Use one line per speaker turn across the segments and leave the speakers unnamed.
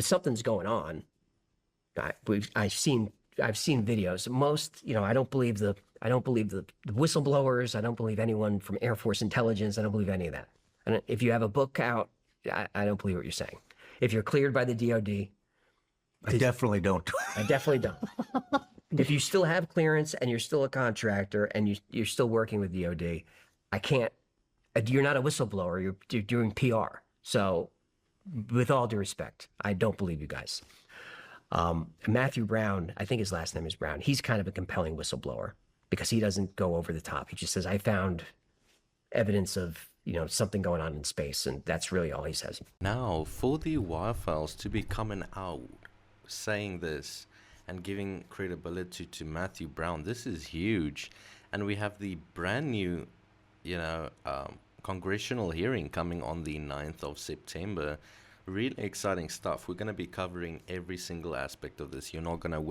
something's going on. I've seen videos. Most, I don't believe the whistleblowers. I don't believe anyone from Air Force intelligence. I don't believe any of that. And if you have a book out, I don't believe what you're saying. If you're cleared by the DOD,
I definitely don't.
I definitely don't. If you still have clearance and you're still a contractor and you're still working with DOD, I can't. You're not a whistleblower. You're doing PR. So, with all due respect, I don't believe you guys. Matthew Brown, I think his last name is Brown. He's kind of a compelling whistleblower because he doesn't go over the top. He just says, "I found evidence of something going on in space," and that's really all he says.
Now, for the Wi-Files to be coming out saying this and giving credibility to Matthew Brown, this is huge. And we have the brand new, congressional hearing coming on the 9th of September. Really exciting stuff. We're going to be covering every single aspect of this. You're not going to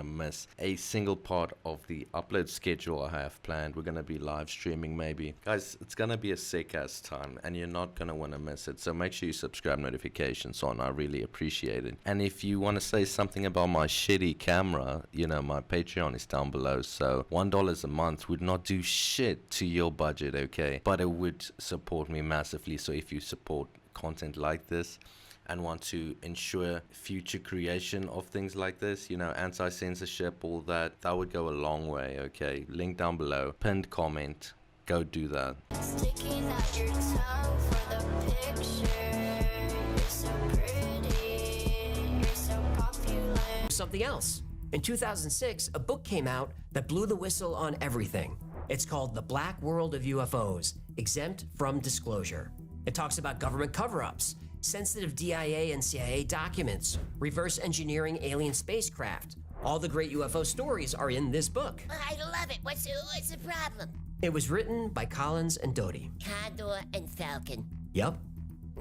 miss a single part of the upload schedule I have planned. We're going to be live streaming maybe. Guys, it's going to be a sick-ass time, and you're not going to want to miss it. So make sure you subscribe, notifications on. I really appreciate it. And if you want to say something about my shitty camera, my Patreon is down below. So $1 a month would not do shit to your budget, okay? But it would support me massively. So if you support content like this and want to ensure future creation of things like this, anti-censorship, all that would go a long way, okay? Link down below, pinned comment, go do that.
Sticking out your tongue for the picture. You're so pretty, you're so popular.
Something else. In 2006, a book came out that blew the whistle on everything. It's called The Black World of UFOs, Exempt from Disclosure. It talks about government cover-ups, sensitive DIA and CIA documents, reverse engineering alien spacecraft. All the great UFO stories are in this book.
I love it. What's the problem?
It was written by Collins and Doty.
Condor and Falcon.
Yep.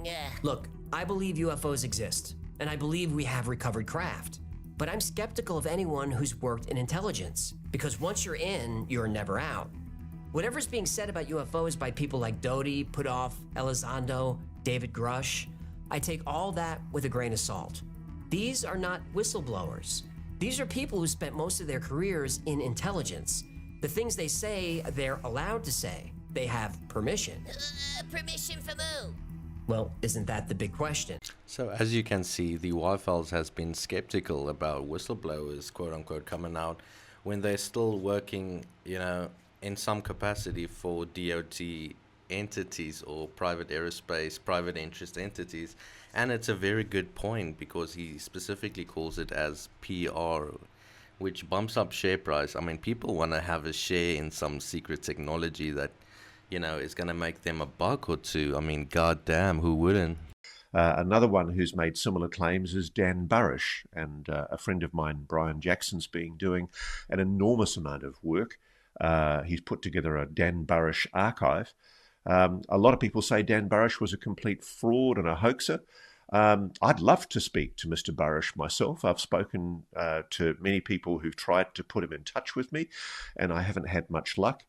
Yeah.
Look, I believe UFOs exist, and I believe we have recovered craft. But I'm skeptical of anyone who's worked in intelligence, because once you're in, you're never out. Whatever's being said about UFOs by people like Doty, Puthoff, Elizondo, David Grush, I take all that with a grain of salt. These are not whistleblowers. These are people who spent most of their careers in intelligence. The things they say, they're allowed to say. They have permission.
Permission from who?
Well, isn't that the big question?
So as you can see, the Wi-Files has been skeptical about whistleblowers, quote unquote, coming out when they're still working, in some capacity for DOT entities or private aerospace, private interest entities. And it's a very good point because he specifically calls it as PR, which bumps up share price. I mean, people want to have a share in some secret technology that, is going to make them a buck or two. I mean, goddamn, who wouldn't?
Another one who's made similar claims is Dan Burish, and a friend of mine, Brian Jackson's been doing an enormous amount of work. He's put together a Dan Burish archive. A lot of people say Dan Burish was a complete fraud and a hoaxer. I'd love to speak to Mr. Burish myself. I've spoken to many people who've tried to put him in touch with me, and I haven't had much luck.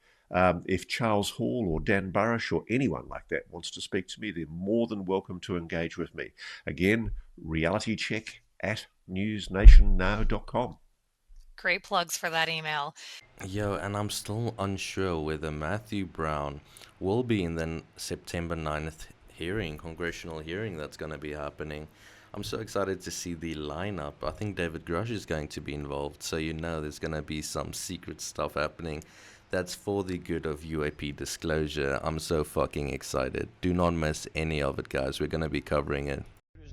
If Charles Hall or Dan Burish or anyone like that wants to speak to me, they're more than welcome to engage with me. Again, realitycheck@newsnationnow.com.
Great plugs for that email.
Yo, and I'm still unsure whether Matthew Brown will be in the September 9th congressional hearing that's going to be happening. I'm so excited to see the lineup. I think David Grush is going to be involved, so there's going to be some secret stuff happening. That's for the good of UAP disclosure. I'm so fucking excited. Do not miss any of it, guys. We're going to be covering it.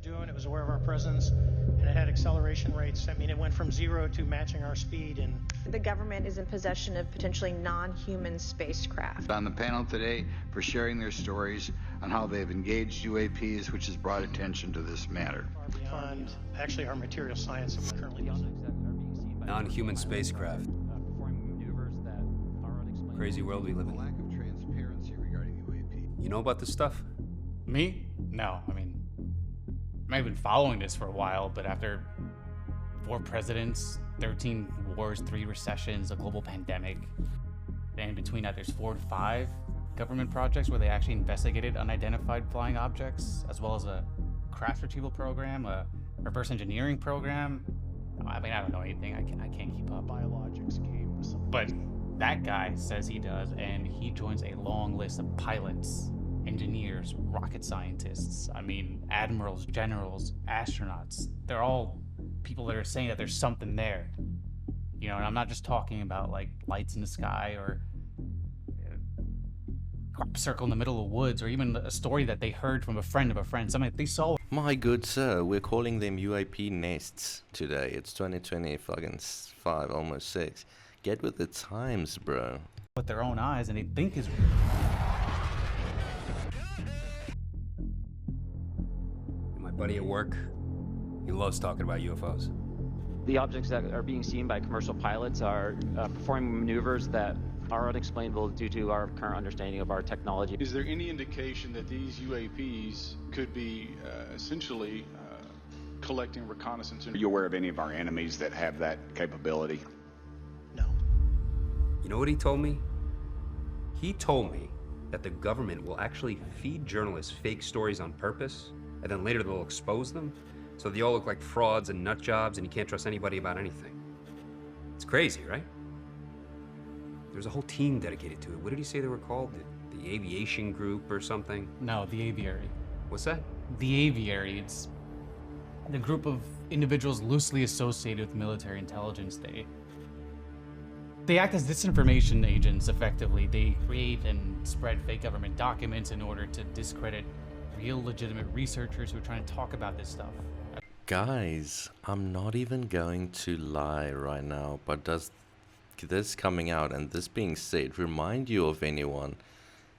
It was aware of our presence, and it had acceleration rates. I mean, it went from 0 to matching our speed. And
the government is in possession of potentially non-human spacecraft.
On the panel today for sharing their stories on how they've engaged UAPs, which has brought attention to this matter.
Beyond actually our material science that we're currently using.
Non-human spacecraft. Crazy world we live in.
Lack of transparency regarding UAP.
You know about this stuff?
Me? No. I mean, I've been following this for a while, but after 4 presidents, 13 wars, 3 recessions, a global pandemic, and in between that there's 4 to 5 government projects where they actually investigated unidentified flying objects, as well as a crash retrieval program, a reverse engineering program. I mean, I don't know anything. I can't keep up.
Biologics game.
But that guy says he does, and he joins a long list of pilots, engineers, rocket scientists. I mean, admirals, generals, astronauts. They're all people that are saying that there's something there. You know, and I'm not just talking about like lights in the sky or crop circle in the middle of the woods, or even a story that they heard from a friend of a friend, something that they saw.
My good sir, we're calling them UAP nests today. It's 2025, almost 6. Get with the times, bro.
With their own eyes, and they think is real.
My buddy at work, he loves talking about UFOs.
The objects that are being seen by commercial pilots are performing maneuvers that are unexplainable due to our current understanding of our technology.
Is there any indication that these UAPs could be essentially collecting reconnaissance?
Are you aware of any of our enemies that have that capability?
No.
You know what he told me? He told me that the government will actually feed journalists fake stories on purpose, and then later they'll expose them, so they all look like frauds and nut jobs, and you can't trust anybody about anything. It's crazy, right? There's a whole team dedicated to it. What did he say they were called? The Aviation Group or something?
No, the Aviary.
What's that?
The Aviary. It's the group of individuals loosely associated with military intelligence. They act as disinformation agents, effectively. They create and spread fake government documents in order to discredit real, legitimate researchers who are trying to talk about this stuff.
Guys, I'm not even going to lie right now, but does this coming out and this being said remind you of anyone?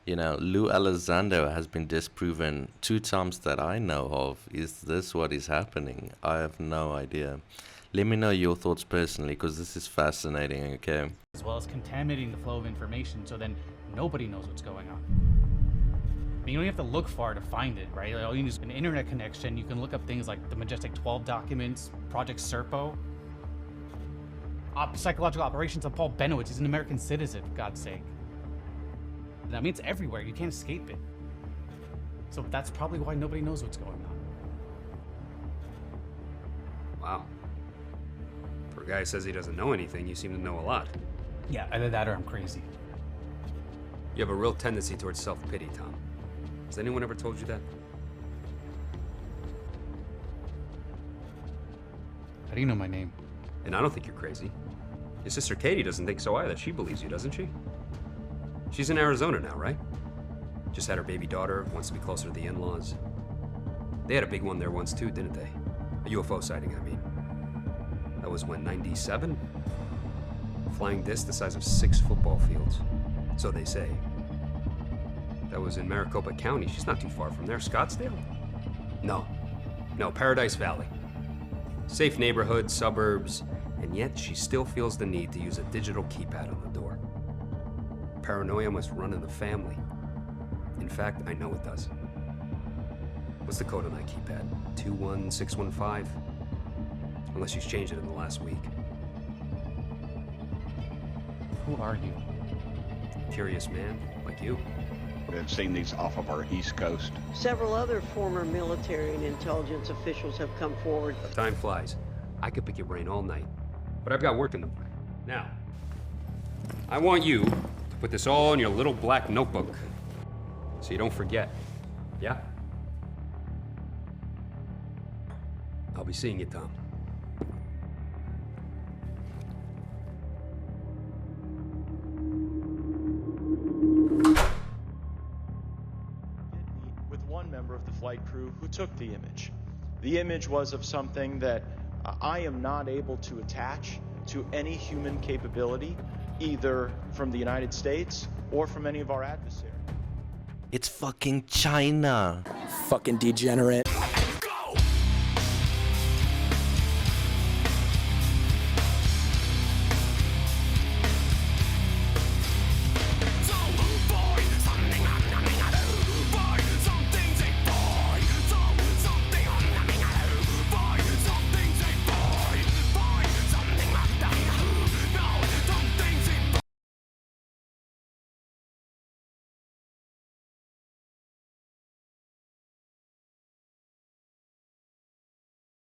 You know, Lou Elizondo has been disproven 2 times that I know of. Is this what is happening? I have no idea. Let me know your thoughts personally, because this is fascinating, okay?
As well as contaminating the flow of information, so then nobody knows what's going on. I mean, you don't have to look far to find it, right? All you need is an internet connection. You can look up things like the Majestic 12 documents, Project Serpo, psychological operations on Paul Benowitz. He's an American citizen, for God's sake. I mean, it's everywhere. You can't escape it. So that's probably why nobody knows what's going on.
Wow. For a guy who says he doesn't know anything, you seem to know a lot.
Yeah, either that or I'm crazy.
You have a real tendency towards self-pity, Tom. Has anyone ever told you that?
How do you know my name?
And I don't think you're crazy. Your sister Katie doesn't think so either. She believes you, doesn't she? She's in Arizona now, right? Just had her baby daughter, wants to be closer to the in-laws. They had a big one there once too, didn't they? A UFO sighting, I mean. That was when, 97? Flying disc the size of 6 football fields. So they say. That was in Maricopa County. She's not too far from there. Scottsdale? No, Paradise Valley. Safe neighborhood, suburbs, and yet she still feels the need to use a digital keypad on the door. Paranoia must run in the family. In fact, I know it does. What's the code on that keypad? 21615? Unless she's changed it in the last week.
Who are you?
Curious man, like you.
We've seen these off of our East Coast.
Several other former military and intelligence officials have come forward.
Time flies. I could pick your brain all night, but I've got work in the morning. Now, I want you to put this all in your little black notebook so you don't forget. Yeah? I'll be seeing you, Tom.
With one member of the flight crew who took the image. The image was of something that I am not able to attach to any human capability, either from the United States or from any of our adversaries.
It's fucking China.
Fucking degenerate.